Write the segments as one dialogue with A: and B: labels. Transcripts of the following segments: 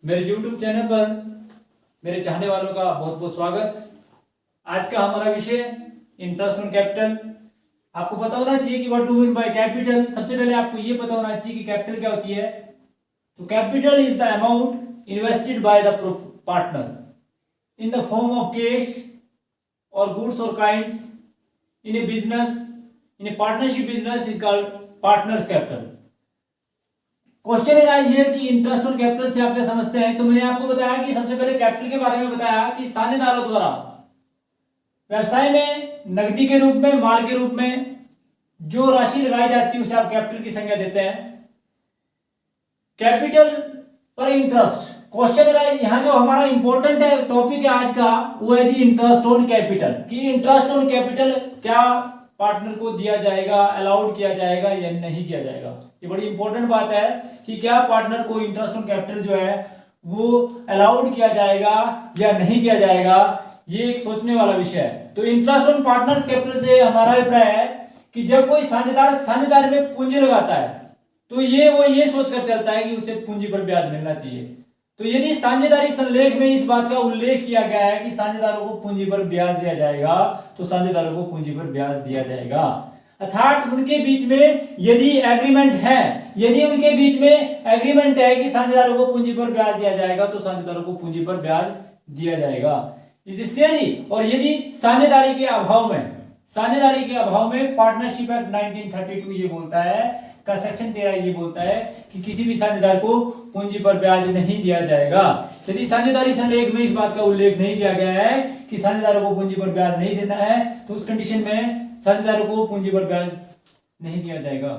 A: मेरे YouTube channel पर मेरे चाहने वालों का बहुत बहुत स्वागत। आज का हमारा विषय इंटरेस्ट ऑन कैपिटल। आपको पता होना चाहिए कि what do mean by capital. सबसे पहले आपको ये पता होना चाहिए कि कैपिटल क्या होती है। तो capital is the amount invested by the partner in the form of cash और गुड्स और kinds in A business. In A partnership business is called partners capital. Question arise here कि इंटरेस्ट ऑन कैपिटल से आप क्या समझते हैं। तो मैंने आपको बताया कि सबसे पहले कैपिटल के बारे में बताया कि साझेदारों द्वारा व्यवसाय में नकदी के रूप में, माल के रूप में जो राशि लगाई जाती है उसे आप कैपिटल की संज्ञा देते हैं। कैपिटल पर इंटरेस्ट क्वेश्चन अराइज, यहां जो हमारा इंपॉर्टेंट है टॉपिक है आज का वो है जी इंटरेस्ट ऑन कैपिटल। कि इंटरेस्ट ऑन कैपिटल क्या पार्टनर को दिया जाएगा, अलाउड किया जाएगा या नहीं किया जाएगा। ये बड़ी इंपॉर्टेंट बात है कि क्या पार्टनर को इंटरेस्ट ऑन कैपिटल जो है वो अलाउड किया जाएगा या नहीं किया जाएगा। ये एक सोचने वाला विषय है। तो इंटरेस्ट ऑन पार्टनर्स कैपिटल से हमारा अभिप्राय है कि जब कोई साझेदार में पूंजी लगाता है तो वो ये सोचकर चलता है कि उसे पूंजी पर ब्याज मिलना चाहिए। तो यदि साझेदारी संलेख में इस बात का उल्लेख किया गया है कि साझेदारों को पूंजी पर ब्याज दिया जाएगा तो साझेदारों को पूंजी पर ब्याज दिया जाएगा। अर्थात उनके बीच में यदि एग्रीमेंट है, यदि उनके बीच में एग्रीमेंट है कि साझेदारों को पूंजी पर ब्याज दिया जाएगा तो साझेदारों को पूंजी पर ब्याज दिया जाएगा। इज दिस क्लियर जी। और यदि साझेदारी के अभाव में पार्टनरशिप एक्ट 1932 ये बोलता है का सेक्शन 13 ये बोलता है कि किसी भी साझेदार को पूंजी पर ब्याज नहीं दिया जाएगा। यदि साझेदारी संलेख में इस बात का उल्लेख नहीं किया गया है कि साझेदारों को पूंजी पर ब्याज नहीं देना है तो उस कंडीशन में साझेदारों को पूंजी पर ब्याज नहीं दिया जाएगा।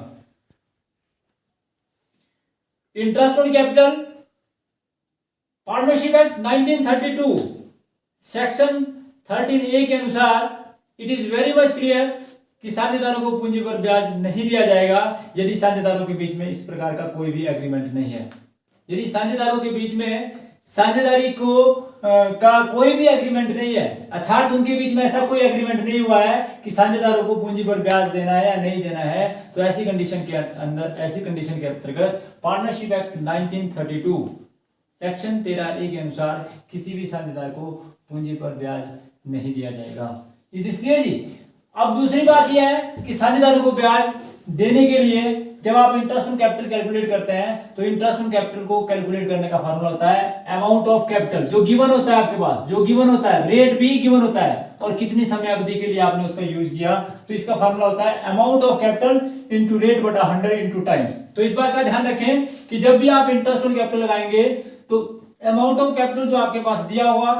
A: Interest on capital partnership act 1932 section 13A के अनुसार it is very much clear कि साझेदारों को पूंजी पर ब्याज नहीं दिया जाएगा यदि साझेदारों के बीच में इस प्रकार का कोई भी एग्रीमेंट नहीं है। यदि साझेदारों के बीच में साझेदारी को का कोई भी एग्रीमेंट नहीं है, अर्थात उनके बीच में ऐसा कोई एग्रीमेंट नहीं हुआ है कि साझेदारों को पूंजी पर ब्याज देना है या नहीं देना है, तो ऐसी कंडीशन के अंतर्गत पार्टनरशिप एक्ट 1932 सेक्शन 13A के अनुसार किसी भी साझेदार को पूंजी पर ब्याज नहीं दिया जाएगा। इज दिस क्लियर जी। अब दूसरी बात यह है कि साझेदारों को ब्याज देने के लिए जब आप इंटरेस्ट ऑन कैपिटल कैलकुलेट करते हैं तो इंटरेस्ट ऑन कैपिटल को कैलकुलेट करने का फार्मूला होता है अमाउंट ऑफ कैपिटल, जो गिवन होता है आपके पास, जो गिवन होता है, रेट भी गिवन होता है और कितनी समय अवधि के लिए आपने उसका यूज किया। तो इसका फार्मूला होता है amount of capital into rate बटा 100 इंटू टाइम्स। तो इस बात का ध्यान रखें कि जब भी आप इंटरेस्ट ऑन कैपिटल लगाएंगे तो अमाउंट ऑफ कैपिटल जो आपके पास दिया हुआ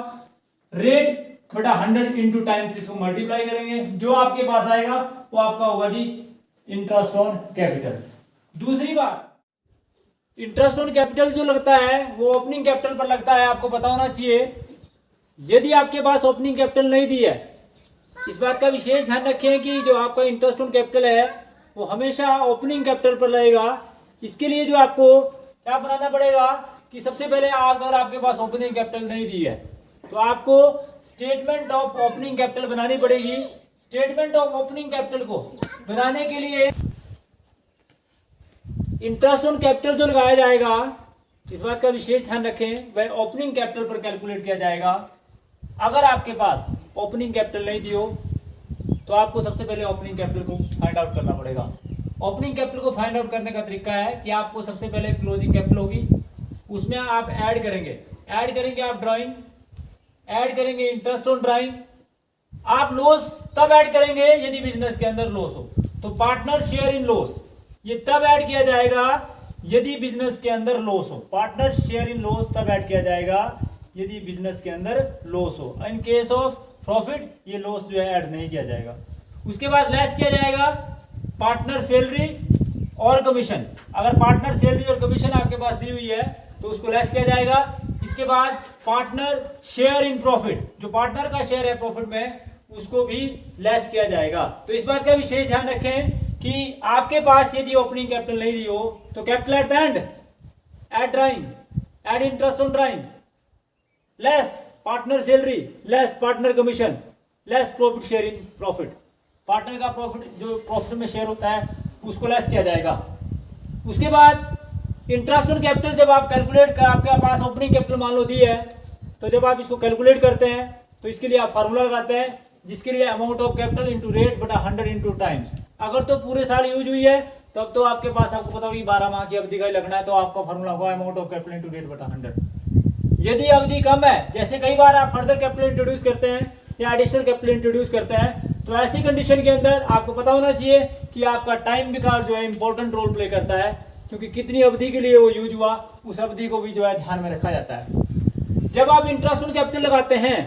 A: रेट बटा 100 इंटू टाइम्स इसको मल्टीप्लाई करेंगे, जो आपके पास आएगा वो आपका होगा जी इंटरेस्ट ऑन कैपिटल। दूसरी बात, इंटरेस्ट ऑन कैपिटल जो लगता है वो ओपनिंग कैपिटल पर लगता है। आपको पता होना चाहिए यदि आपके पास ओपनिंग कैपिटल नहीं दी है, इस बात का विशेष ध्यान रखें कि जो आपका इंटरेस्ट ऑन कैपिटल है वो हमेशा ओपनिंग कैपिटल पर लगेगा। इसके लिए जो आपको क्या बनाना पड़ेगा कि सबसे पहले अगर आपके पास ओपनिंग कैपिटल नहीं दी है तो आपको स्टेटमेंट ऑफ ओपनिंग कैपिटल बनानी पड़ेगी। स्टेटमेंट ऑफ ओपनिंग कैपिटल को बनाने के लिए इंटरेस्ट ऑन कैपिटल जो लगाया जाएगा, इस बात का विशेष ध्यान रखें, वह ओपनिंग कैपिटल पर कैलकुलेट किया जाएगा। अगर आपके पास ओपनिंग कैपिटल नहीं दी हो तो आपको सबसे पहले ओपनिंग कैपिटल को फाइंड आउट करना पड़ेगा। ओपनिंग कैपिटल को फाइंड आउट करने का तरीका है कि आपको सबसे पहले क्लोजिंग कैपिटल होगी, उसमें आप ऐड करेंगे आप ड्राइंग, ऐड करेंगे इंटरेस्ट ऑन ड्राइंग। आप लॉस तब ऐड करेंगे यदि बिजनेस के अंदर लॉस हो, तो पार्टनर शेयर इन लॉस ये तब ऐड किया जाएगा यदि बिजनेस के अंदर लॉस हो। पार्टनर शेयर इन लॉस तब ऐड किया जाएगा यदि बिजनेस के अंदर लॉस हो। इन केस ऑफ प्रॉफिट ये लॉस जो है ऐड नहीं किया जाएगा। उसके बाद लेस किया जाएगा पार्टनर सैलरी और कमीशन। अगर पार्टनर सैलरी और कमीशन आपके पास दी हुई है तो उसको लेस किया जाएगा। इसके बाद पार्टनर शेयर इन प्रॉफिट, जो पार्टनर का शेयर है प्रॉफिट में, उसको भी लेस किया जाएगा। तो इस बात का विशेष ध्यान रखें कि आपके पास यदि ओपनिंग कैपिटल नहीं दी हो तो capital at the end, add drawing, add interest on drawing, less partner salary, less partner commission, less profit share in profit. Partner का प्रॉफिट जो प्रॉफिट में शेयर होता है उसको लेस किया जाएगा। उसके बाद इंटरेस्ट ऑन कैपिटल जब आप कैलकुलेट कर, आपके पास ओपनिंग कैपिटल मान लो दी है, तो जब आप इसको कैलकुलेट करते हैं तो इसके लिए आप फार्मूला लगाते हैं, जिसके लिए amount of capital into rate बटा 100 इंटू टाइम्स। अगर तो पूरे साल यूज हुई है तब तो आपके पास, आपको पता होगी 12 माह की अवधि का ही लगना है, तो आपका फार्मूला होगा amount of capital into rate बटा 100। यदि अवधि कम है, जैसे कई बार आप फर्दर कैपिटल इंट्रोड्यूस करते हैं या एडिशनल कैपिटल इंट्रोड्यूस करते हैं, तो ऐसी कंडीशन के अंदर आपको पता होना चाहिए कि आपका टाइम भी का जो है इंपॉर्टेंट रोल प्ले करता है, क्योंकि कितनी अवधि के लिए वो यूज हुआ उस अवधि को भी जो है ध्यान में रखा जाता है। जब आप इंटरेस्ट ऑन कैपिटल लगाते हैं,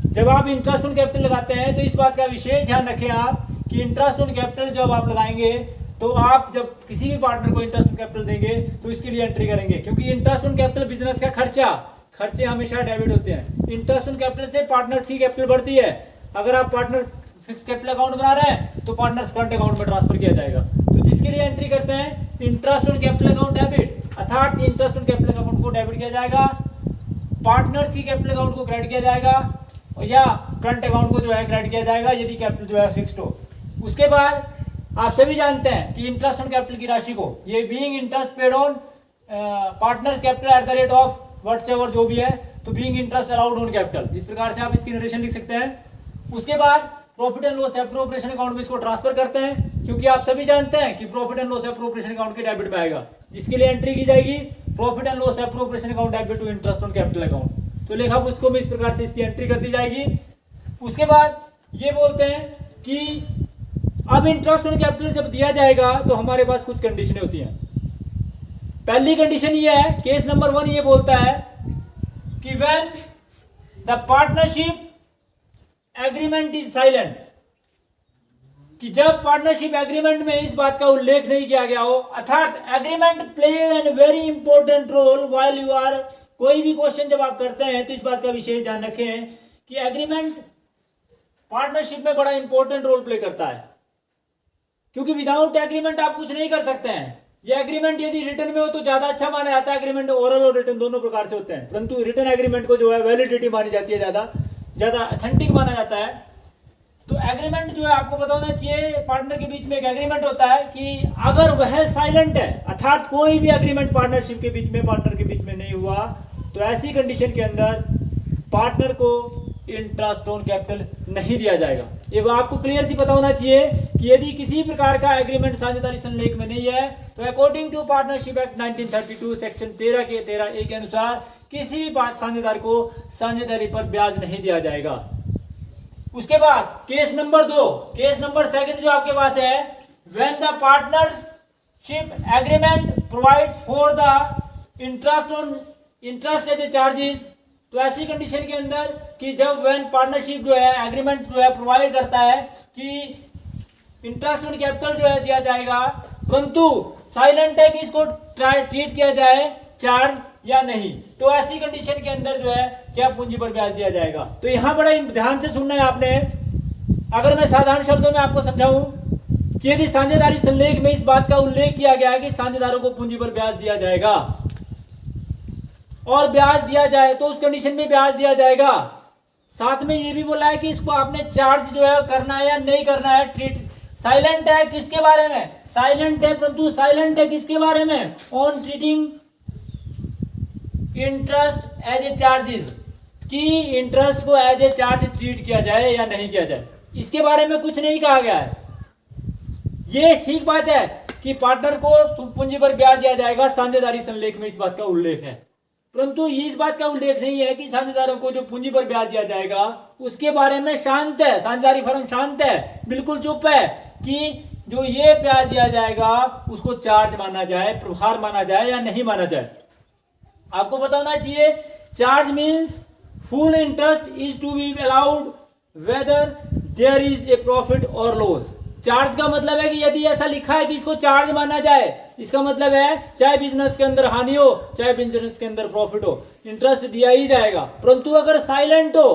A: जब आप इंटरेस्ट ऑन कैपिटल लगाते हैं तो इस बात का विशेष ध्यान रखें आप कि इंटरेस्ट ऑन कैपिटल जब आप लगाएंगे तो आप जब किसी भी पार्टनर को इंटरेस्ट ऑन कैपिटल देंगे तो इसके लिए एंट्री करेंगे, क्योंकि इंटरेस्ट ऑन कैपिटल बिजनेस का खर्चे हमेशा डेबिट होते हैं। इंटरेस्ट ऑन कैपिटल से पार्टनर सी कैपिटल बढ़ती है। अगर आप पार्टनर फिक्स कैपिटल अकाउंट बना रहे हैं तो पार्टनर्स करंट अकाउंट में ट्रांसफर किया जाएगा, तो जिसके लिए एंट्री करते हैं interest on capital account debit, अर्थात इंटरेस्ट ऑन कैपिटल अकाउंट को डेबिट किया जाएगा, पार्टनर सी कैपिटल अकाउंट को क्रेडिट किया जाएगा, या करंट अकाउंट को जो है क्रेडिट किया जाएगा यदि कैपिटल जो है फिक्स्ड हो। उसके बाद आप सभी जानते हैं कि इंटरेस्ट ऑन कैपिटल की राशि को, ये being interest paid on partners capital at the rate of whatever जो भी है, तो being interest allowed on capital, इस प्रकार से आप इसकी नरेशन लिख सकते हैं। उसके बाद profit and loss appropriation account में इसको ट्रांसफर करते हैं, क्योंकि आप सभी जानते हैं कि profit and loss appropriation account के डेबिट में आएगा, जिसके लिए एंट्री की जाएगी profit and loss appropriation account debit to interest on capital account, तो लेखा पुस्तकों में इस प्रकार से इसकी एंट्री कर दी जाएगी। उसके बाद ये बोलते हैं कि अब इंटरेस्ट ऑन कैपिटल जब दिया जाएगा तो हमारे पास कुछ कंडीशनें होती हैं। पहली कंडीशन ये है, केस नंबर 1 ये बोलता है कि when the partnership agreement is silent, कि जब पार्टनरशिप एग्रीमेंट में इस बात का उल्लेख नहीं किया गया हो, अर्थात agreement play an very important role while you are, कोई भी क्वेश्चन जब आप करते हैं तो इस बात का विशेष ध्यान रखें कि एग्रीमेंट पार्टनरशिप में बड़ा इंपॉर्टेंट रोल प्ले करता है, क्योंकि विदाउट एग्रीमेंट आप कुछ नहीं कर सकते हैं। ये एग्रीमेंट यदि रिटन में हो तो ज्यादा अच्छा माना जाता है, एग्रीमेंट ओरल और रिटन दोनों प्रकार से होते हैं, परंतु रिटन एग्रीमेंट को जो है वैलिडिटी मानी जाती है, ज्यादा ऑथेंटिक माना जाता है। तो एग्रीमेंट जो है आपको पता होना चाहिए, पार्टनर के बीच में एक एग्रीमेंट होता है कि अगर वह साइलेंट है, अर्थात कोई भी एग्रीमेंट पार्टनरशिप के बीच में, पार्टनर के बीच में नहीं हुआ, तो ऐसी कंडीशन के अंदर पार्टनर को इंटरेस्ट ऑन कैपिटल नहीं दिया जाएगा। ये आपको क्लियर सी पता होना चाहिए कि यदि किसी प्रकार का एग्रीमेंट साझेदारी संलेख में नहीं है तो according to partnership act 1932 section 13 के 13A के अनुसार किसी भी साझेदार को साझेदारी पर ब्याज नहीं दिया जाएगा। उसके बाद केस नंबर 2, केस नंबर 2 जो आपके पास है, when the partnership agreement provide for the interest as a charges, तो ऐसी कंडीशन के अंदर कि जब व्हेन पार्टनरशिप जो है एग्रीमेंट जो है प्रोवाइड करता है कि इंटरेस्ट ऑन कैपिटल जो है दिया जाएगा, परंतु साइलेंट है कि इसको ट्रीट किया जाए चार्ज या नहीं, तो ऐसी कंडीशन के अंदर जो है क्या पूंजी पर ब्याज दिया जाएगा। तो यहां बड़ा ध्यान से सुनना है आपने। अगर मैं साधारण शब्दों में आपको समझाऊं कि यदि साझेदारी संलेख में इस बात का उल्लेख किया गया है कि साझेदारों को पूंजी पर ब्याज दिया जाएगा और ब्याज दिया जाए तो उस कंडीशन में ब्याज दिया जाएगा, साथ में ये भी बोला है कि इसको आपने चार्ज जो है करना है या नहीं करना है, ट्रीट साइलेंट है किसके बारे में, साइलेंट है, परंतु साइलेंट है किसके बारे में, on treating interest as a charges, कि इंटरेस्ट को एज ए चार्ज ट्रीट किया जाए या नहीं किया जाए, इसके बारे में कुछ नहीं कहा गया है। ये ठीक बात है कि पार्टनर को पूंजी पर ब्याज दिया जाएगा, साझेदारी संलेख में इस बात का उल्लेख है, परंतु ये इस बात का उल्लेख नहीं है कि साझेदारों को जो पूंजी पर ब्याज दिया जाएगा उसके बारे में शांत है, साझेदारी फर्म शांत है, बिल्कुल चुप है कि जो ये ब्याज दिया जाएगा उसको चार्ज माना जाए, प्रभार माना जाए या नहीं माना जाए। आपको पता होना चाहिए charge means full interest is to be allowed whether there is a profit और लॉस। चार्ज का मतलब है कि यदि ऐसा लिखा है कि इसको चार्ज माना जाए, इसका मतलब है चाहे बिजनेस के अंदर हानि हो चाहे बिजनेस के अंदर प्रॉफिट हो, इंटरेस्ट दिया ही जाएगा। परंतु अगर साइलेंट हो,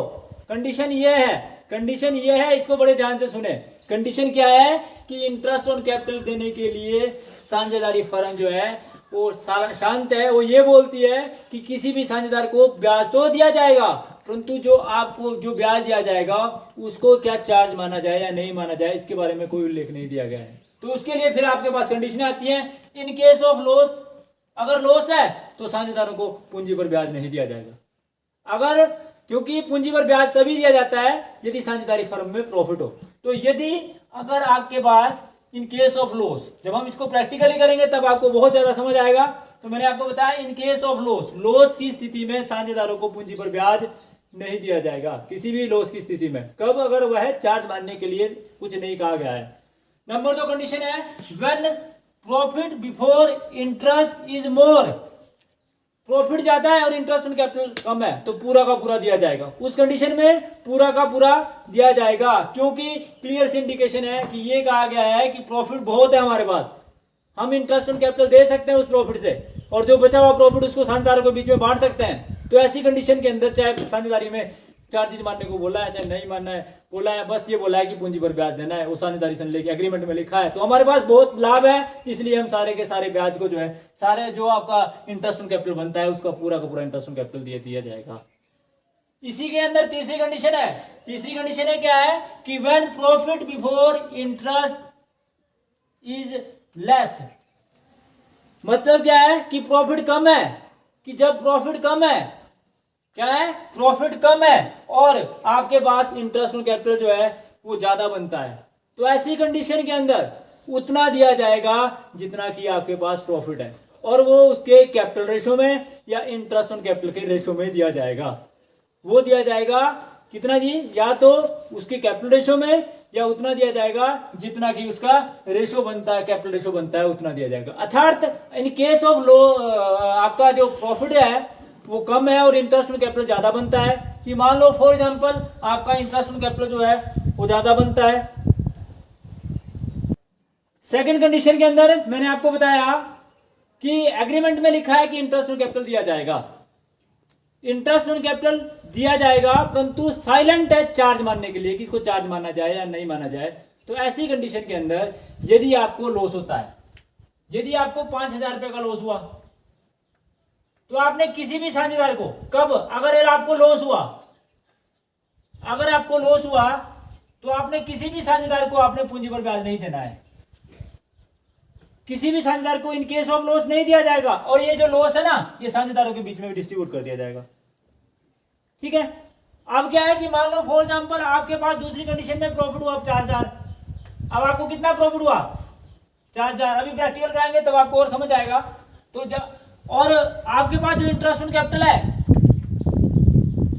A: कंडीशन ये है, कंडीशन ये है, इसको बड़े ध्यान से सुने। कंडीशन क्या है कि इंटरेस्ट ऑन कैपिटल देने के लिए साझेदारी फर्म जो है वो शांत है, वो ये बोलती है कि किसी भी साझेदार को ब्याज तो दिया जाएगा, परंतु जो आपको जो ब्याज दिया जाएगा उसको क्या चार्ज माना जाए या नहीं माना जाए, इसके बारे में कोई उल्लेख नहीं दिया गया है। तो उसके लिए फिर आपके पास कंडीशनें आती हैं। इन केस ऑफ लॉस अगर लॉस है तो साझेदारों को पूंजी पर ब्याज नहीं दिया जाएगा। अगर, क्योंकि पूंजी पर ब्याज तभी दिया जाता है यदि साझेदारी फर्म में प्रॉफिट हो। तो यदि अगर आपके पास इन केस ऑफ लॉस, जब हम इसको प्रैक्टिकली करेंगे तब आपको बहुत ज्यादा समझ आएगा। तो मैंने आपको बताया in case of loss, loss की स्थिति में साझेदारों को पूंजी पर ब्याज नहीं दिया जाएगा, किसी भी लॉस की स्थिति में। कब? अगर वह चार्ज मानने के लिए कुछ नहीं कहा गया है। नंबर 2 कंडीशन है when profit before interest is more, profit ज्यादा है और इंटरेस्ट ऑन कैपिटल कम है तो पूरा का पूरा दिया जाएगा। उस कंडीशन में पूरा का पूरा दिया जाएगा, क्योंकि क्लियर सी इंडिकेशन है कि ये कहा गया है कि प्रॉफिट बहुत है हमारे पास, हम इंटरेस्ट ऑन कैपिटल दे सकते हैं उस प्रॉफिट से, और जो बचा हुआ प्रॉफिट उसको साझेदारों के बीच में बांट सकते हैं। तो ऐसी कंडीशन के अंदर चाहे साझेदारी में चार्जेस मानने को बोला है चाहे नहीं मानना है बोला है, बस ये बोला है कि पूंजी पर ब्याज देना है, वो साझेदारी से लेके एग्रीमेंट में लिखा है, तो हमारे पास बहुत लाभ है। इसलिए हम सारे के सारे ब्याज को जो है, सारे जो आपका इंटरेस्ट ऑन कैपिटल बनता है उसका पूरा का पूरा इंटरेस्ट ऑन कैपिटल दिया जाएगा। इसी के अंदर तीसरी कंडीशन है। तीसरी कंडीशन है क्या है कि when profit before interest is less, मतलब क्या है कि प्रॉफिट कम है, कि जब प्रॉफिट कम है, क्या है, प्रॉफिट कम है और आपके पास इंटरेस्ट ऑन कैपिटल जो है वो ज्यादा बनता है, तो ऐसी कंडीशन के अंदर उतना दिया जाएगा जितना कि आपके पास प्रॉफिट है, और वो उसके कैपिटल रेशो में या इंटरेस्ट ऑन कैपिटल के रेशो में दिया जाएगा। वो दिया जाएगा कितना जी, या तो उसके कैपिटल रेशो में या उतना दिया जाएगा जितना कि उसका रेशो बनता है, कैपिटल रेशो बनता है उतना दिया जाएगा। अर्थात इन केस ऑफ लो आपका जो प्रॉफिट है वो कम है और इंटरेस्ट ऑन कैपिटल ज्यादा बनता है, कि मान लो फॉर एग्जांपल आपका इंटरेस्ट ऑन कैपिटल जो है वो ज्यादा बनता है। सेकंड कंडीशन के अंदर मैंने आपको बताया कि एग्रीमेंट में लिखा है कि इंटरेस्ट ऑन कैपिटल दिया जाएगा, इंटरेस्ट ऑन कैपिटल दिया जाएगा, परंतु साइलेंट है चार्ज मानने के लिए कि इसको चार्ज माना जाए या नहीं माना जाए। तो ऐसी कंडीशन के अंदर यदि आपको लॉस होता है, यदि आपको 5,000 रुपए का लॉस हुआ, तो आपने किसी भी साझेदार को, कब, अगर आपको लॉस हुआ, अगर आपको लॉस हुआ तो आपने किसी भी साझेदार को आपने पूंजी पर ब्याज नहीं देना है, किसी भी साझेदार को इन केस ऑफ लॉस नहीं दिया जाएगा, और ये जो लॉस है ना ये साझेदारों के बीच में भी डिस्ट्रीब्यूट कर दिया जाएगा। ठीक है। अब क्या है कि मान लो फॉर एग्जांपल आपके पास दूसरी कंडीशन में प्रॉफिट हुआ 50,000, अब आपको कितना प्रॉफिट हुआ 4,000, अभी प्रैक्टिकल कराएंगे तब आपको और समझ आएगा। तो जब, और आपके पास जो इंटरेस्ट ऑन कैपिटल है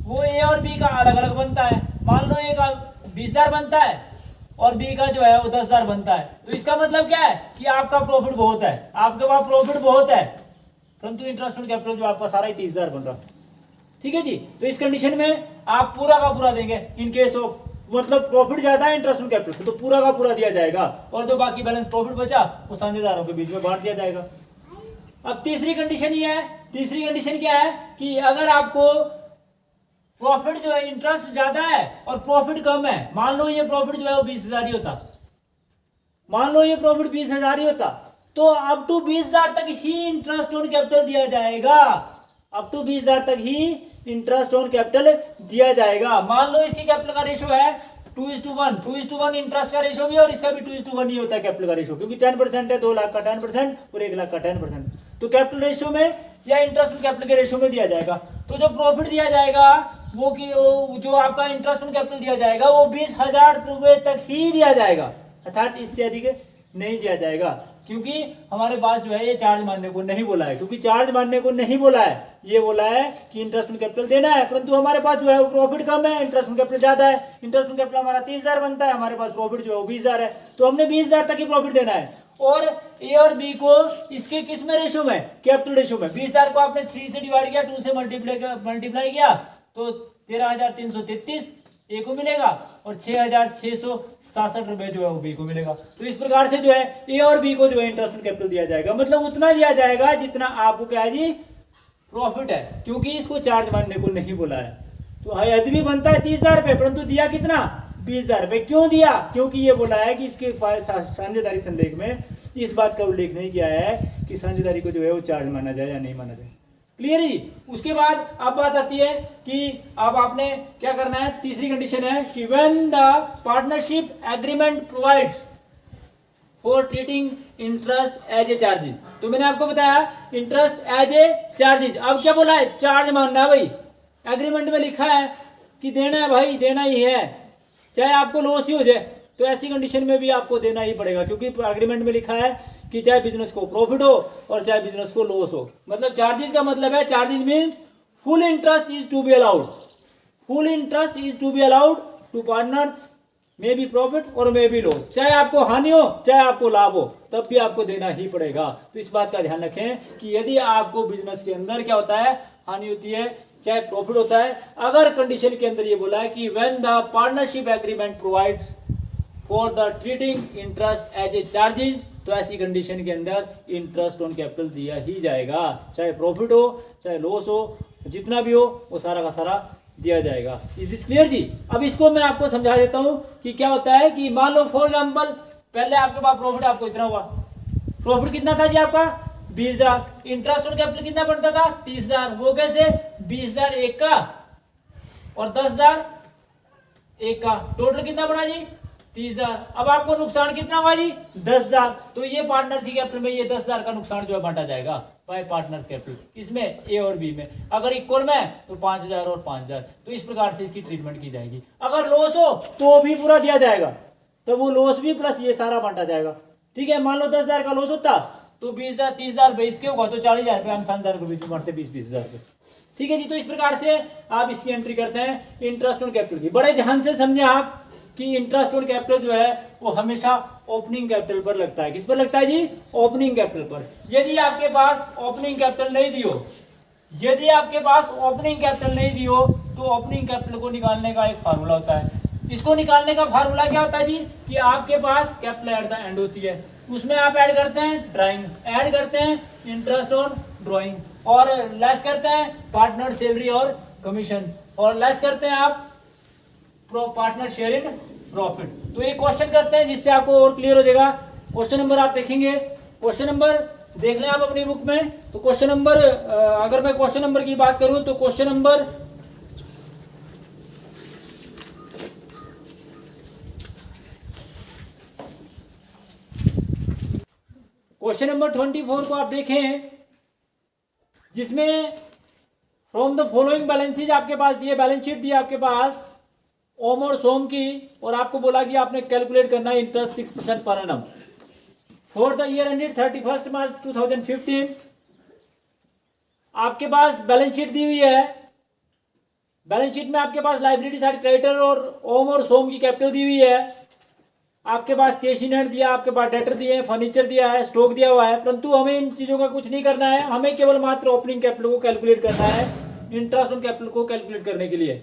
A: वो ए और बी का अलग अलग बनता है, मान लो ए का 20,000 बनता है और बी का जो है वो 10,000 बनता है। तो इसका मतलब क्या है कि आपका प्रॉफिट बहुत है, आपके पास प्रॉफिट बहुत है, परंतु इंटरेस्ट ऑन कैपिटल जो आपका सारा ही 30,000 बन रहा। ठीक है जी। तो इस कंडीशन में आप पूरा का पूरा देंगे इन केस ऑफ, मतलब प्रॉफिट ज्यादा है इंटरेस्ट ऑन कैपिटल से, तो पूरा का पूरा दिया जाएगा, और जो बाकी बैलेंस प्रॉफिट बचा वो साझेदारों के बीच में बांट दिया जाएगा। अब तीसरी कंडीशन ये है, तीसरी कंडीशन क्या है कि अगर आपको प्रॉफिट जो है इंटरेस्ट ज्यादा है और प्रॉफिट कम है, मान लो ये प्रॉफिट जो है वो 20,000 ही होता, मान लो ये प्रॉफिट 20,000 ही होता, तो अप टू 20,000 तक ही इंटरेस्ट ऑन कैपिटल दिया जाएगा, अप टू 20,000 तक ही इंटरेस्ट ऑन कैपिटल दिया जाएगा। मान लो इसी कैपिटल का रेशो है 2:1, 2:1 इंटरेस्ट का रेशो भी और इसका भी 2:1 ही होता है कैपिटल का रेशो, क्योंकि 10% है, 2 लाख का 10% और 1 लाख का 10%, तो कैपिटल रेशो में या इंटरेस्ट ऑन कैपिटल के रेशो में दिया जाएगा। तो जो प्रॉफिट दिया जाएगा वो कि जो आपका इंटरेस्ट ऑन कैपिटल दिया जाएगा वो 20,000 रुपए तक ही दिया जाएगा, अर्थात इससे अधिक नहीं दिया जाएगा, क्योंकि हमारे पास जो है ये चार्ज मानने को नहीं बोला है, क्योंकि चार्ज मानने को नहीं बोला है, ये बोला है कि इंटरेस्ट ऑन कैपिटल देना है, परंतु हमारे पास जो है वो प्रॉफिट कम है, इंटरेस्ट ऑन कैपिटल ज्यादा है, इंटरेस्ट ऑन कैपिटल हमारा 30,000 बनता है, हमारे पास प्रॉफिट जो है वो 20,000 है, तो हमने 20,000 तक ही प्रॉफिट देना है। और ए और बी को इसके किस में रेशो में, कैपिटल रेशो में, 20,000 को आपने 3 से डिवाइड किया, 2 से मल्टीप्लाई किया तो 13,333 ए को मिलेगा और 6,667 रुपए जो है वो बी को मिलेगा। तो इस प्रकार से जो है ए और बी को जो है इंटरेस्ट ऑन कैपिटल दिया जाएगा, मतलब उतना दिया जाएगा जितना आपको क्या है जी प्रॉफिट है, क्योंकि इसको चार्ज मानने को नहीं बोला है। तो यदि बनता है 30,000 रुपए, परंतु दिया कितना 20,000 रुपए, क्यों दिया, क्योंकि ये बोला है कि इसके साझेदारी संलेख में इस बात का उल्लेख नहीं किया है कि साझेदारी को जो है वो चार्ज माना जाए या नहीं माना जाए। क्लियर जी। उसके बाद अब बात आती है कि अब आपने क्या करना है, तीसरी कंडीशन है कि when the partnership agreement provides, for treating interest as a charges. तो मैंने आपको बताया इंटरेस्ट एज ए चार्जेस। अब क्या बोला है, चार्ज मानना है भाई। एग्रीमेंट में लिखा है कि देना है भाई, देना ही है, चाहे आपको लॉस ही हो जाए तो ऐसी कंडीशन में भी आपको देना ही पड़ेगा, क्योंकि एग्रीमेंट में लिखा है कि चाहे बिजनेस को प्रॉफिट हो और चाहे बिजनेस को लॉस हो। मतलब चार्जेस का मतलब है, charges means full interest is to be allowed, full interest is to be allowed to partner, may be profit और मे बी लॉस। चाहे आपको हानि हो चाहे आपको लाभ हो, तब भी आपको देना ही पड़ेगा। तो इस बात का ध्यान रखें कि यदि आपको बिजनेस के अंदर क्या होता है, हानि होती है, चाहे प्रॉफिट होता है, अगर कंडीशन के अंदर ये बोला है कि when the partnership agreement provides for the treating interest as a charges, तो ऐसी कंडीशन के अंदर इंटरेस्ट ऑन कैपिटल दिया ही जाएगा, चाहे प्रॉफिट हो चाहे लॉस हो, जितना भी हो वो सारा का सारा दिया जाएगा। इज दिस क्लियर जी? अब इसको मैं आपको समझा देता हूं कि क्या होता है कि मान लो फॉर एग्जांपल पहले आपके पास प्रॉफिट आपको इतना हुआ, प्रॉफिट कितना था जी आपका 20,000, इंटरेस्ट ऑन कैपिटल कितना बनता था 30,000। वो कैसे, 20,000 एक का और 10,000 एक का, टोटल कितना बना जी 30,000। अब आपको नुकसान कितना हुआ जी 10,000। तो ये पार्टनरशिप कैपिटल में ये 10,000 का नुकसान जो है बांटा जाएगा बाय पार्टनर्स कैपिटल, इसमें ए और बी में। अगर इक्वल में तो 5,000 और 5,000। तो इस प्रकार से इसकी ट्रीटमेंट की जाएगी। अगर लॉस हो तो भी पूरा दिया जाएगा, तो वो लॉस भी प्लस ये सारा बांटा जाएगा। ठीक है, मान लो 10,000 का लॉस होता तो 20,000 30,000 बेस के होगा तो 40,000 रुपये हम शानदार को बीच में बांटते 20,000 रुपये। ठीक है जी, तो इस प्रकार से आप इसकी एंट्री करते हैं इंटरेस्ट ऑन कैपिटल की। बड़े ध्यान से समझे आप कि इंटरेस्ट ऑन कैपिटल जो है वो हमेशा ओपनिंग कैपिटल पर लगता है। किस पर लगता है जी, ओपनिंग कैपिटल पर। यदि आपके पास ओपनिंग कैपिटल नहीं दी हो, यदि आपके पास ओपनिंग कैपिटल नहीं दी हो तो ओपनिंग कैपिटल को निकालने का एक फार्मूला होता है। इसको निकालने का फार्मूला क्या होता है जी, कि आपके पास कैपिटल एट द एंड होती है, उसमें आप ऐड करते हैं ड्राइंग, ऐड करते हैं इंटरेस्ट ऑन ड्राइंग, और लेस करते हैं पार्टनर सैलरी और कमीशन, और लेस करते हैं आप पार्टनर शेयर इन प्रॉफिट। तो एक क्वेश्चन करते हैं जिससे आपको और क्लियर हो जाएगा। क्वेश्चन नंबर आप देखेंगे, क्वेश्चन नंबर देख लें आप अपनी बुक में। तो क्वेश्चन नंबर, अगर मैं क्वेश्चन नंबर की बात करूं तो क्वेश्चन नंबर क्वेश्चन नंबर 24 को आप देखें, जिसमें फ्रॉम द फॉलोइंग बैलेंसेज आपके पास दिए, बैलेंस शीट दी आपके पास ओम और सोम की, और आपको बोला कि आपने कैलकुलेट करना है interest 6% per annum for the year ended 31 मार्च 2015। आपके पास बैलेंस शीट दी हुई है, बैलेंस शीट में आपके पास लायबिलिटी साइड क्रेडिटर और ओम और सोम की कैपिटल दी हुई है, आपके पास कैश इन हैंड दिया, आपके पास डेटर दिए, फर्नीचर दिया है, स्टॉक दिया हुआ है। परंतु हमें इन चीजों का कुछ नहीं करना है, हमें केवल मात्र ओपनिंग कैपिटल को कैलकुलेट करना है इंटरेस्ट ऑन कैपिटल को कैलकुलेट करने के लिए।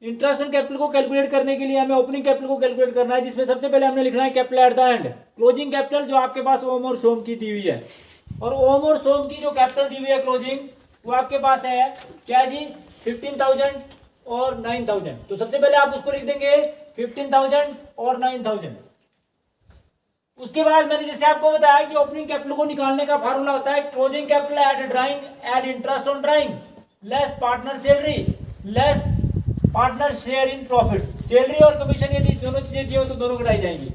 A: इंटरेस्ट ऑन कैपिटल को कैलकुलेट करने के लिए हमें ओपनिंग कैपिटल को कैलकुलेट करना है, जिसमें सबसे पहले हमने लिखना है capital at the and. Closing capital जो आपके पास ओम और सोम की दी हुई है, और ओम और सोम की जो कैपिटल दी हुई है क्लोजिंग, वो आपके पास है क्या जी 15,000 और 9,000। तो सबसे पहले आप उसको लिख देंगे 15,000 और 9,000। उसके बाद मैंने जैसे आपको बताया कि ओपनिंग कैपिटल को निकालने का फार्मूला होता है closing capital at drawing add interest on drawing less partner salary less partner share in profit. Salary और कमीशन यदि दोनों चीजें दी हो तो दोनों घटाई जाएंगी।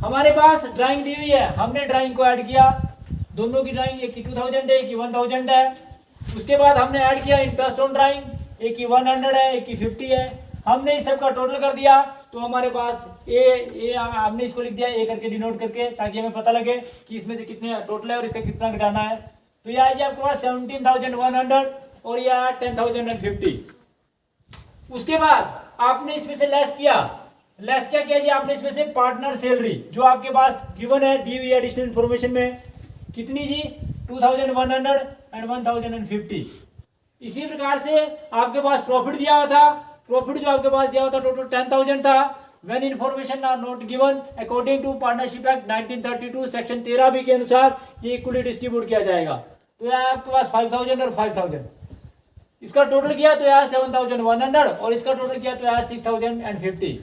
A: हमारे पास ड्राइंग दी हुई है, हमने ड्राइंग को ऐड किया, दोनों की ड्राइंग एक की 2,000 है, एक की 1,000 है। उसके बाद हमने ऐड किया इंटरेस्ट ऑन ड्राइंग, एक की 100 है, एक की 50 है। हमने इस सब का टोटल कर दिया तो हमारे पास ए हमने इसको लिख दिया ए करके डिनोट करके, ताकि हमें पता लगे कि इसमें से कितने टोटल है और इसका कितना घटाना है। तो ये आज आपके पास 17,100 और ये 10,050। उसके बाद आपने इसमें से लेस किया जी, आपने इसमें से पार्टनर सैलरी जो आपके पास गिवन है, दी हुई एडिशनल इन्फॉर्मेशन में, कितनी जी 2,100 एंड 1,050। इसी प्रकार से आपके पास प्रॉफिट दिया हुआ था, प्रॉफिट जो आपके पास दिया हुआ था टोटल 10,000 था। When information are not given according to partnership act 1932 section 13B के अनुसार ये इक्वली डिस्ट्रीब्यूट किया जाएगा। तो यहाँ आपके पास 5,000 और 5,000, इसका टोटल किया तो यहाँ 7,100 और इसका टोटल किया तो यहाँ 6,050।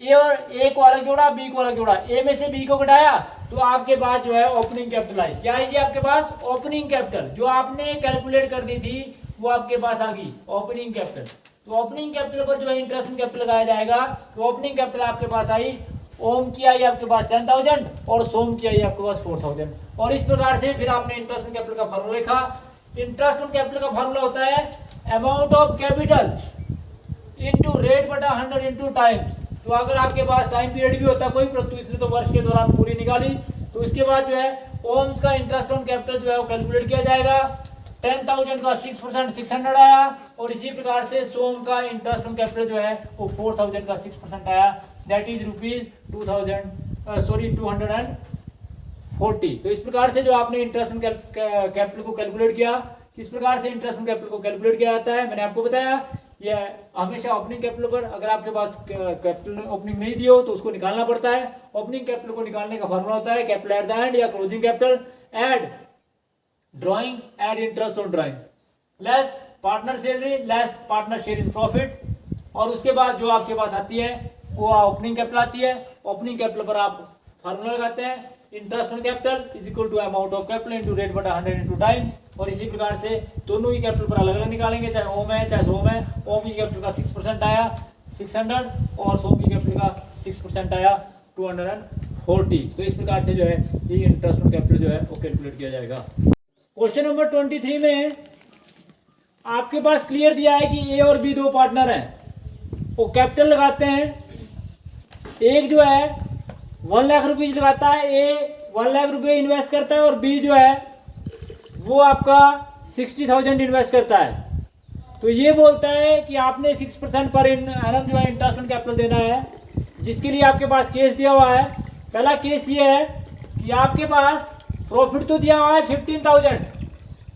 A: ए और ए को अलग जोड़ा, बी को अलग जोड़ा, ए में से बी को घटाया तो आपके पास जो है ओपनिंग कैपिटल आई। क्या है जी आपके पास ओपनिंग कैपिटल, जो आपने कैलकुलेट करनी थी वो आपके पास आ गई ओपनिंग कैपिटल। तो ओपनिंग कैपिटल पर जो है इंटरेस्ट कैपिटल लगाया जाएगा। तो ओपनिंग कैपिटल आपके पास आई ओम की आई आपके पास 10,000 और सोम की आई आपके पास 4,000। और इस प्रकार से फिर आपने इंटरेस्ट ऑन कैपिटल का फॉर्मूला लिखा। इंटरेस्ट ऑन कैपिटल का फॉर्मूला होता है amount of capital into rate बटा 100 इनटू टाइम्स। तो अगर आपके पास टाइम पीरियड भी होता है कोई, परंतु इसने तो वर्ष के दौरान पूरी निकाली, तो इसके बाद जो है ओम्स का इंटरेस्ट ऑन कैपिटल जो है वो कैलकुलेट किया जाएगा। 10,000 का 6% 600 आया। और इसी प्रकार से सोम का इंटरेस्ट ऑन कैपिटल जो है वो 4,000 का 6% आया, दैट इज रुपीज 240। तो इस प्रकार से जो आपने इंटरेस्ट ऑन कैपिटल को कैलकुलेट किया, किस प्रकार से इंटरेस्ट ऑन कैपिटल को कैलकुलेट किया जाता है मैंने आपको बताया। ये हमेशा ओपनिंग कैपिटल पर, अगर आपके पास कैपिटल ओपनिंग नहीं दी हो तो उसको निकालना पड़ता है। ओपनिंग कैपिटल को निकालने का फॉर्मूला होता है कैपिटल एट द एंड या closing capital add drawing add interest on drawing less partner salary less partner share in profit. और उसके बाद जो आपके पास आती है वो ओपनिंग कैपिटल आती है। ओपनिंग कैपिटल पर आप फॉर्मूला लगाते हैं interest on capital is equal to amount of capital into rate बटा 100 इनटू टाइम्स। और इसी प्रकार से दोनों ही कैपिटल पर अलग अलग निकालेंगे, चाहे ओम है चाहे सोम है। ओम की कैपिटल का 6% आया 600 और सोम की कैपिटल का 6% आया 240। तो इस प्रकार से जो है ये इंटरेस्ट ऑन कैपिटल जो है वो कैलकुलेट किया जाएगा। क्वेश्चन नंबर 23 में आपके पास क्लियर दिया है कि ए और बी दो पार्टनर हैं, वो कैपिटल लगाते हैं। एक जो है 1 लाख रुपीज लगाता है, ए 1 लाख रुपये इन्वेस्ट करता है और बी जो है वो आपका 60,000 इन्वेस्ट करता है। तो ये बोलता है कि आपने 6% पर एनम जो है इंटरेस्ट ऑन कैपिटल देना है, जिसके लिए आपके पास केस दिया हुआ है। पहला केस ये है कि आपके पास प्रॉफिट तो दिया हुआ है 15,000,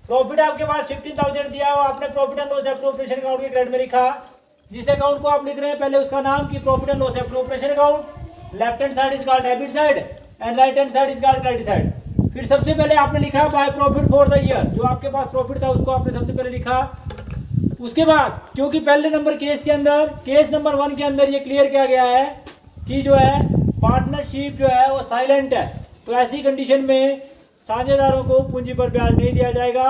A: प्रॉफिट आपके पास 15,000 दिया हुआ, आपने profit and loss appropriation account के क्रेडिट में लिखा। जिस अकाउंट को आप लिख रहे हैं पहले उसका नाम कि profit and loss appropriation account. Left hand side is called debit side and right hand side is called credit side. फिर सबसे पहले आपने लिखा by profit for the year, जो आपके पास प्रॉफिट था उसको आपने सबसे पहले लिखा। उसके बाद क्योंकि पहले नंबर केस के अंदर, केस नंबर 1 के अंदर ये क्लियर किया गया है कि जो है पार्टनरशिप जो है वो साइलेंट है, तो ऐसी कंडीशन में साझेदारों को पूंजी पर ब्याज नहीं दिया जाएगा,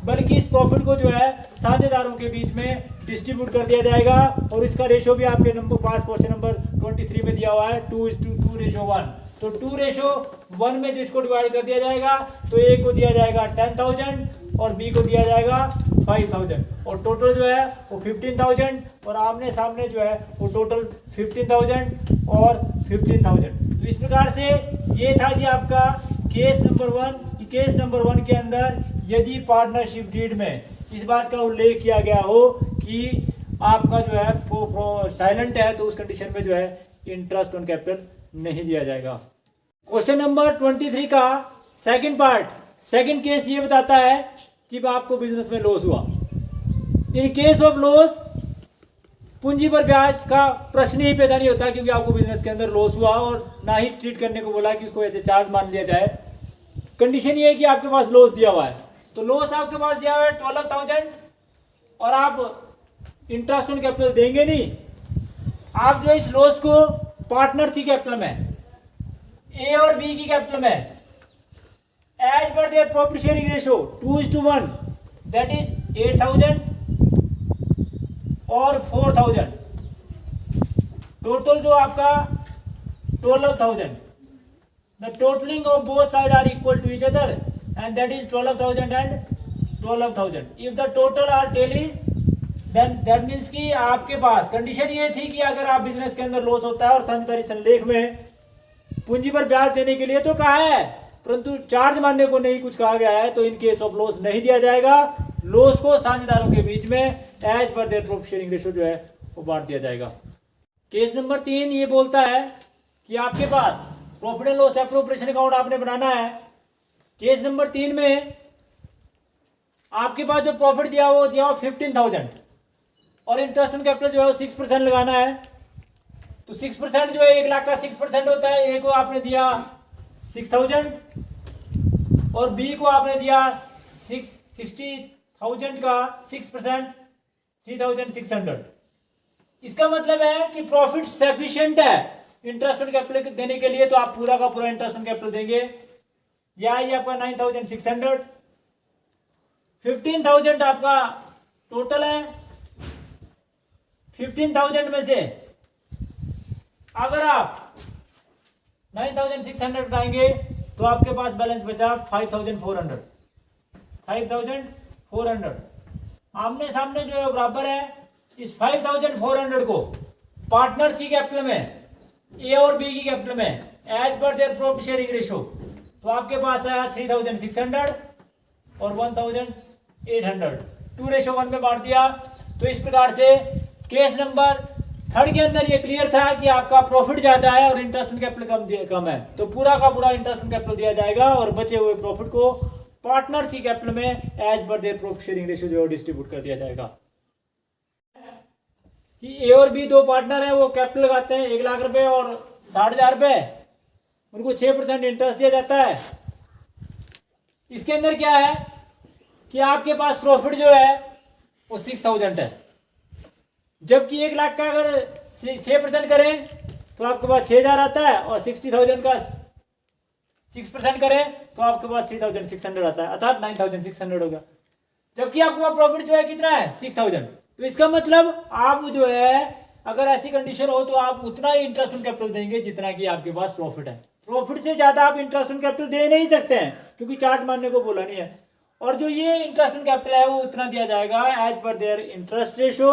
A: बल्कि इस प्रॉफिट को जो है साझेदारों के बीच में डिस्ट्रीब्यूट कर दिया जाएगा। और इसका रेशो भी आपके नंबर पास क्वेश्चन नंबर 23 में दिया हुआ है 2:2:1। तो 2:1 में जो इसको डिवाइड कर दिया जाएगा तो ए को दिया जाएगा 10,000 और बी को दिया जाएगा 5,000 और टोटल जो है वो 15,000 और आमने सामने जो है वो टोटल 15,000 और 15,000। तो इस प्रकार से ये था जी आपका केस नंबर 1। केस नंबर 1 के अंदर यदि पार्टनरशिप डीड में इस बात का उल्लेख किया गया हो कि आपका जो है वो साइलेंट है, तो उस कंडीशन में जो है इंटरेस्ट ऑन कैपिटल नहीं दिया जाएगा। क्वेश्चन नंबर 23 का सेकंड पार्ट, सेकंड केस ये बताता है कि आपको बिजनेस में लॉस हुआ। इन केस ऑफ लॉस पूंजी पर ब्याज का प्रश्न ही पैदा नहीं होता, क्योंकि आपको बिजनेस के अंदर लॉस हुआ और ना ही ट्रीट करने को बोला कि उसको ऐसे चार्ज मान लिया जाए। कंडीशन ये है कि आपके पास लॉस दिया हुआ है, तो लॉस आपके पास दिया हुआ है 12,000 और आप इंटरेस्ट ऑन कैपिटल देंगे नहीं। आप जो इस लॉस को पार्टनर सी कैपिटल में, ए और बी की कैपिटल में as per their profit sharing ratio 2:1 that is 8,000 और 4,000, टोटल जो आपका 12,000। The totaling of both sides are equal to each other and that is 12,000 and 12,000. If the total are tally then that means कि आपके पास condition ये थी कि अगर आप बिजनेस के अंदर लॉस होता है और साझेदारी संलेख में पूंजी पर ब्याज देने के लिए तो कहा है, परंतु चार्ज मानने को नहीं कुछ कहा गया है, तो इन केस ऑफ लॉस नहीं दिया जाएगा। लॉस को साझेदारों के बीच में as per their profit sharing ratio जो है वो बांट दिया जाएगा। केस नंबर 3 ये बोलता है कि आपके पास profit and loss appropriation account आपने बनाना है। केस नंबर 3 में आपके पास जो प्रॉफिट दिया वो दिया 15,000 और इंटरेस्ट ऑन कैपिटल जो है 6% लगाना है। तो 6% जो है 1 लाख का 6% होता है। ए को आपने दिया 6,000 और बी को आपने दिया 60,000 का 6% 3,600। इसका मतलब है कि प्रॉफिट सफिशिएंट है इंटरेस्ट ऑन कैपिटल देने के लिए, तो आप पूरा का पूरा इंटरेस्ट ऑन कैपिटल देंगे। या ये आपका 9,600, 15,000 आपका टोटल है। 15,000 में से अगर आप 9600 घटाएंगे तो आपके पास बैलेंस बचा 5400। 5400 आमने सामने जो है बराबर है। इस 5400 को पार्टनर सी कैपिटल में, ए और बी की कैपिटल में as per their profit sharing ratio, तो आपके पास आया 3600 और 1800, 2:1 में बांट दिया। तो इस प्रकार से केस नंबर 3 के अंदर ये क्लियर था कि आपका प्रॉफिट ज्यादा है और इंटरेस्ट ऑन कैपिटल कम है, तो पूरा का पूरा इंटरेस्ट ऑन कैपिटल दिया जाएगा और बचे हुए प्रॉफिट को पार्टनर सी कैपिटल में as per their profit sharing ratio जो डिस्ट्रीब्यूट कर दिया जाएगा। कि ए और बी दो पार्टनर है, वो कैपिटल लगाते हैं 1 लाख रुपए और 60,000 रुपए, उनको 6% इंटरेस्ट दिया जाता है। इसके अंदर क्या है कि आपके पास प्रॉफिट जो है वो 6,000 है, जबकि 1 लाख का अगर 6% करें तो आपके पास 6,000 आता है और 60,000 का 6% करें तो आपके पास 3,600 आता है, अर्थात 9,600 होगा। जबकि आपके पास प्रॉफिट जो है कितना है 6,000। तो इसका मतलब आप जो है अगर ऐसी कंडीशन हो तो आप उतना ही इंटरेस्ट ऑन कैपिटल देंगे जितना कि आपके पास प्रॉफिट है। प्रॉफिट से ज्यादा आप इंटरेस्ट ऑन कैपिटल दे नहीं सकते हैं क्योंकि चार्ट मानने को बोला नहीं है। और जो ये इंटरेस्ट ऑन कैपिटल है वो उतना दिया जाएगा as per their interest ratio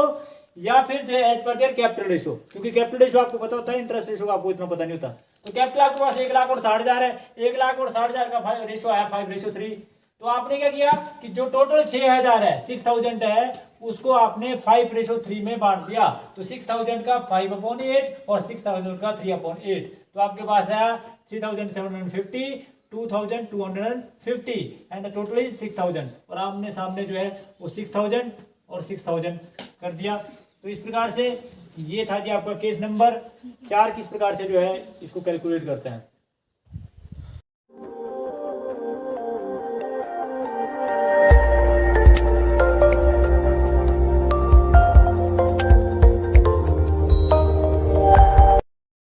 A: या फिर as per their capital ratio, क्योंकि कैपिटल रेशो आपको पता होता है, इंटरेस्ट रेशो का आपको इतना पता नहीं होता। तो कैपिटल आपके पास 1 लाख और 60,000 है, 1 लाख और 60,000 का रेशो आया 5:3। तो आपने क्या किया कि जो टोटल 6,000 है 6,000 है उसको आपने 5:3 में बांट दिया। तो 6,000 का 5/8 और 6,000 का 3/8, तो आपके पास है 3,750, 2,250 एंड द टोटल इज 6,000। और आमने सामने जो है वो 6,000 और 6,000 कर दिया। तो इस प्रकार से ये था जी आपका केस नंबर 4 किस प्रकार से जो है इसको कैलकुलेट करते हैं।